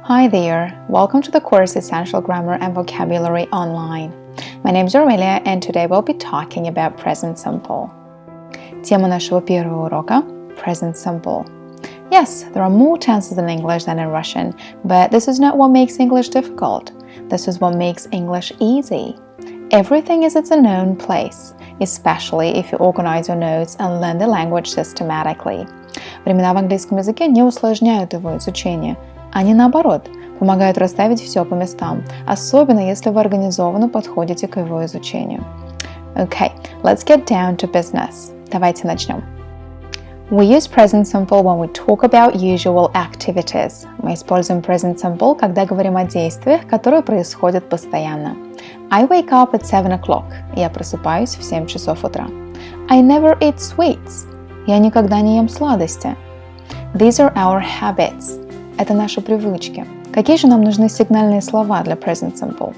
Hi there! Welcome to the course Essential Grammar and Vocabulary Online. My name is Amelia, and today we'll be talking about present simple. Тема нашего первого урока – present simple. Yes, there are more tenses in English than in Russian, but this is not what makes English difficult. This is what makes English easy. Everything is its own place, especially if you organize your notes and learn the language systematically. Времена в английском языке не усложняют его изучение. Они, наоборот, помогают расставить все по местам, особенно если вы организованно подходите к его изучению. Okay, let's get down to business. Давайте начнем. We use present simple when we talk about usual activities. Мы используем present simple, когда говорим о действиях, которые происходят постоянно. I wake up at 7 o'clock. Я просыпаюсь в 7 часов утра. I never eat sweets. Я никогда не ем сладости. These are our habits. Это наши привычки. Какие же нам нужны сигнальные слова для present simple?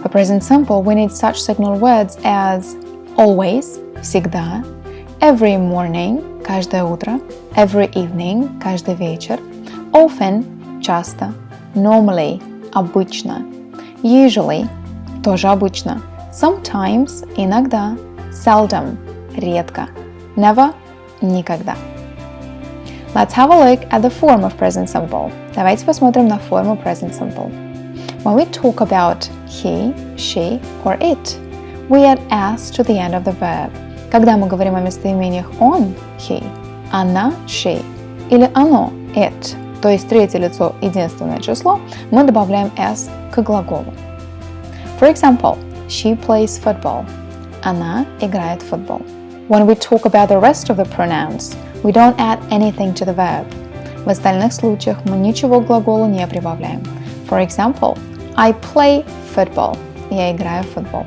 For present simple, we need such signal words as always, всегда, every morning, каждое утро, every evening, каждый вечер, often, часто, normally, обычно, usually, тоже обычно, sometimes, иногда, seldom, редко, never, никогда. Let's have a look at the form of present simple. Давайте посмотрим на форму present simple. When we talk about he, she, or it, we add s to the end of the verb. Когда мы говорим о местоимениях он, he, она, she, или оно, it, то есть третье лицо единственное число, мы добавляем s к глаголу. For example, she plays football. Она играет в футбол. When we talk about the rest of the pronouns, we don't add anything to the verb. В остальных случаях мы ничего к глаголу не прибавляем. For example, I play football. Я играю в футбол.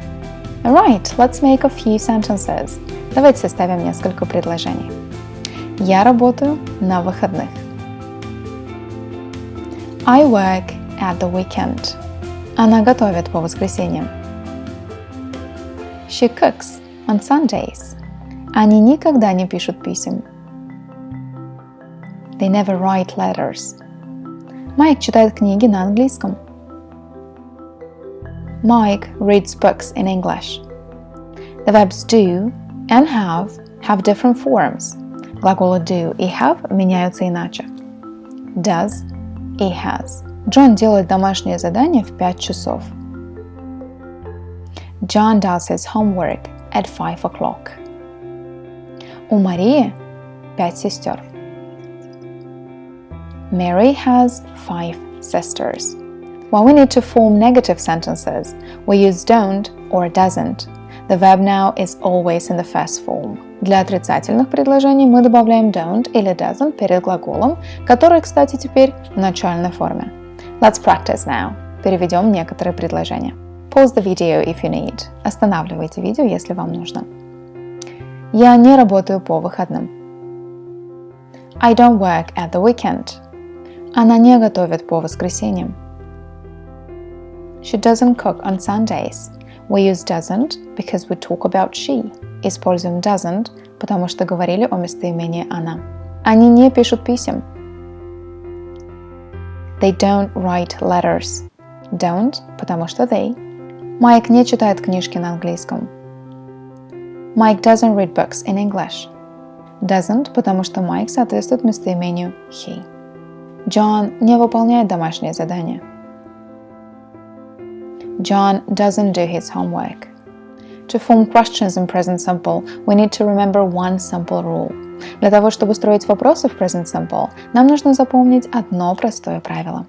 Alright, let's make a few sentences. Давайте составим несколько предложений. Я работаю на выходных. I work at the weekend. Она готовит по воскресеньям. She cooks on Sundays. Они никогда не пишут писем. They never write letters. Майк читает книги на английском. Mike reads books in English. The verbs do and have different forms. Глаголы do и have меняются иначе. Does и has. Джон делает домашнее задание в 5 часов. John does his homework at 5 o'clock. У Марии 5 сестер. Mary has 5 sisters. When we need to form negative sentences, we use don't or doesn't. The verb now is always in the first form. Для отрицательных предложений мы добавляем don't или doesn't перед глаголом, который, кстати, теперь в начальной форме. Let's practice now. Переведем некоторые предложения. Pause the video if you need. Останавливайте видео, если вам нужно. Я не работаю по выходным. I don't work at the weekend. Она не готовит по воскресеньям. She doesn't cook on Sundays. We use doesn't because we talk about she. Используем doesn't, потому что говорили о местоимении она. Они не пишут писем. They don't write letters. Don't, потому что they. Майк не читает книжки на английском. Mike doesn't read books in English. Doesn't, потому что Mike соответствует местоимению he. John не выполняет домашнее задание. John doesn't do his homework. To form questions in present simple, we need to remember one simple rule. Для того, чтобы строить вопросы в present simple, нам нужно запомнить одно простое правило.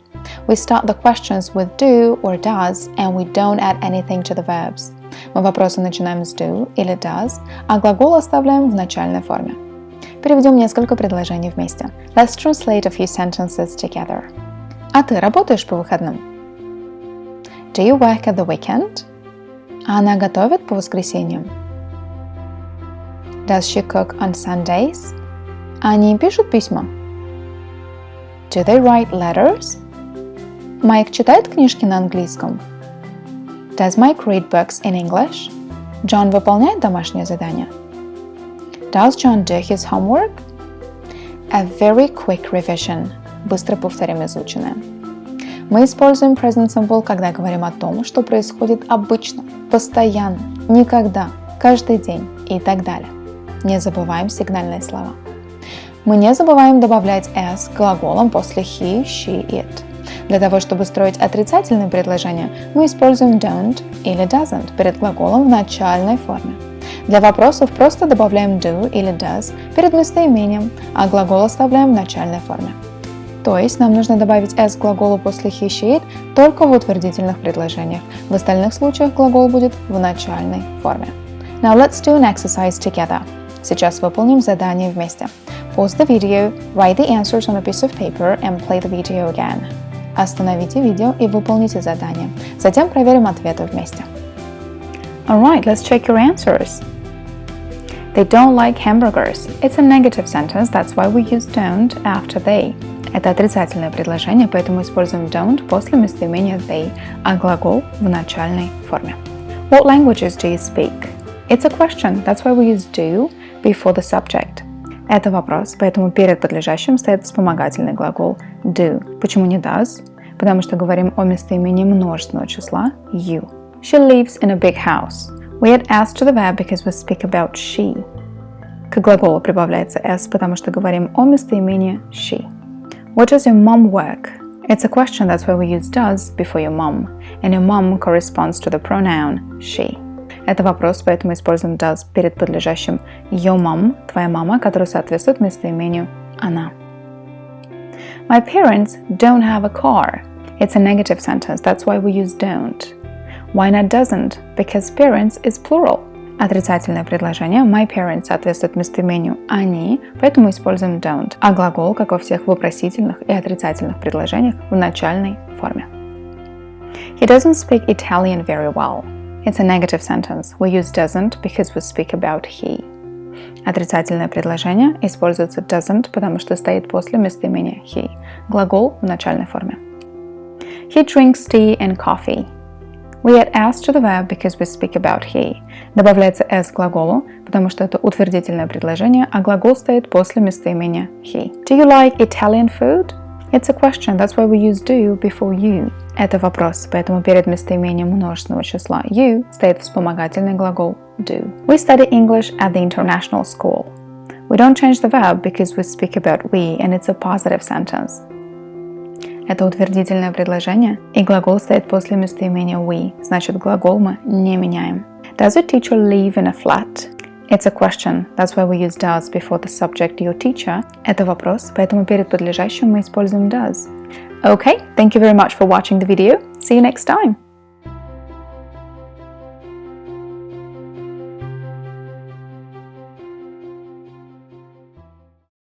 We start the questions with do or does, and we don't add anything to the verbs. Мы вопросы начинаем с do или does, а глагол оставляем в начальной форме. Переведем несколько предложений вместе. Let's translate a few sentences together. А ты работаешь по выходным? Do you work at the weekend? А она готовит по воскресеньям? Does she cook on Sundays? А они пишут письма? Do they write letters? Майк читает книжки на английском? Does Mike read books in English? Джон выполняет домашнее задание? Does John do his homework? A very quick revision. Быстро повторим изученное. Мы используем present simple, когда говорим о том, что происходит обычно, постоянно, никогда, каждый день и так далее. Не забываем сигнальные слова. Мы не забываем добавлять s к глаголам после he, she, it. Для того, чтобы строить отрицательные предложения, мы используем don't или doesn't перед глаголом в начальной форме. Для вопросов просто добавляем do или does перед местоимением, а глагол оставляем в начальной форме. То есть нам нужно добавить s к глаголу после he, she, it только в утвердительных предложениях. В остальных случаях глагол будет в начальной форме. Now let's do an exercise together. Сейчас выполним задание вместе. Pause the video, write the answers on a piece of paper and play the video again. Остановите видео и выполните задание. Затем проверим ответы вместе. Alright, let's check your answers. They don't like hamburgers. It's a negative sentence, that's why we use don't after they. Это отрицательное предложение, поэтому используем don't после местоимения they, а глагол в начальной форме. What languages do you speak? It's a question, that's why we use do before the subject. Это вопрос, поэтому перед подлежащим стоит вспомогательный глагол do. Почему не does? Потому что говорим о местоимении множественного числа you. She lives in a big house. We add s to the verb because we speak about she. К глаголу прибавляется s, потому что говорим о местоимении she. What does your mom work? It's a question, that's why we use does before your mom. And your mom corresponds to the pronoun she. Это вопрос, поэтому используем does перед подлежащим your mom, твоя мама, который соответствует местоимению она. My parents don't have a car. It's a negative sentence, that's why we use don't. Why not doesn't? Because parents is plural. Отрицательное предложение my parents соответствует местоимению они, поэтому используем don't, а глагол, как во всех вопросительных и отрицательных предложениях, в начальной форме. He doesn't speak Italian very well. It's a negative sentence. We use doesn't because we speak about he. Отрицательное предложение используется doesn't, потому что стоит после местоимения he. Глагол в начальной форме. He drinks tea and coffee. We add s to the verb because we speak about he. Добавляется s к глаголу, потому что это утвердительное предложение, а глагол стоит после местоимения he. Do you like Italian food? It's a question, that's why we use do before you. Это вопрос, поэтому перед местоимением множественного числа you стоит вспомогательный глагол do. We study English at the international school. We don't change the verb because we speak about we, and it's a positive sentence. Это утвердительное предложение, и глагол стоит после местоимения we, значит глагол мы не меняем. Does your teacher live in a flat? It's a question, that's why we use does before the subject your teacher. Это вопрос, поэтому перед подлежащим мы используем does. Okay, thank you very much for watching the video. See you next time.